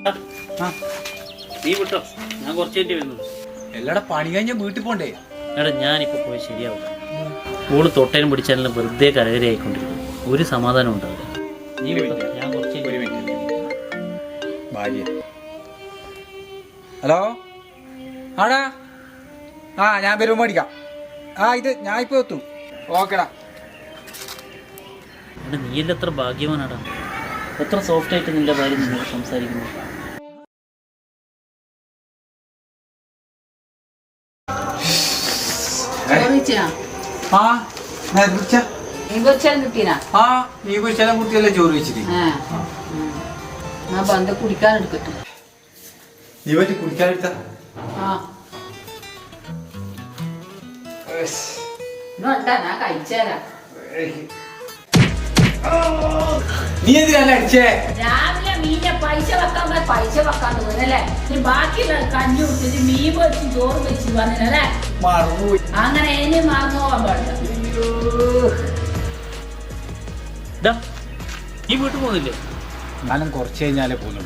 നീ വിട്ടോ, ഞാൻ കുറച്ച് കഴിഞ്ഞ് വരുന്നു. എല്ലാടെ പണി കഴിഞ്ഞ വീട്ടിൽ പോണ്ടേ? എടാ ഞാനിപ്പോ പോയി ശരിയാവും. ഓള് തൊട്ടേനും പിടിച്ചാലും വെറുതെ കരകരയായിക്കൊണ്ടിരിക്കും. ഒരു സമാധാനം ഉണ്ടാവില്ല. നീ വിട്ടോ, ഞാൻ കുറച്ച് ഭാര്യ. ഹലോ ആടാ. ഞാൻ വരുമ്പോ മേടിക്കാം. ഇത് ഞാൻ ഇപ്പൊ എത്തും. ഓക്കെടാ. എടാ നീയല്ല എത്ര ഭാഗ്യവാനാടാ, എത്ര സോഫ്റ്റ് ആയിട്ട് നിന്റെ ഭാര്യ നിന്നോട് സംസാരിക്കുന്നു. നീ കുറിച്ചെല്ലാം കുട്ടിയല്ലേ ചോറ് വെച്ചിട്ട് കുടിക്കാനെടുക്കട്ടെ. നീ പറ്റി കുടിക്കാനെടുത്ത ഞാൻ കഴിച്ചേരാ. നീ എന്തിനാ അടിച്ചേ? രാവിലെ മീനെ പൈസ വെക്കാൻ തോന്നല്ലേ? നീ ബാക്കിയുള്ള കഞ്ഞി കുടിച്ചിട്ട് മീൻ വെച്ച് ചോറ് വെച്ച് വന്നല്ലേ? മറന്നുപോയി. അങ്ങനെ ഇനി മറന്നു പോകാൻ പാടില്ല. ഈ വീട്ടിൽ പോകുന്നില്ലേ? ഞാനും കുറച്ച് കഴിഞ്ഞാലേ പോകുന്നു.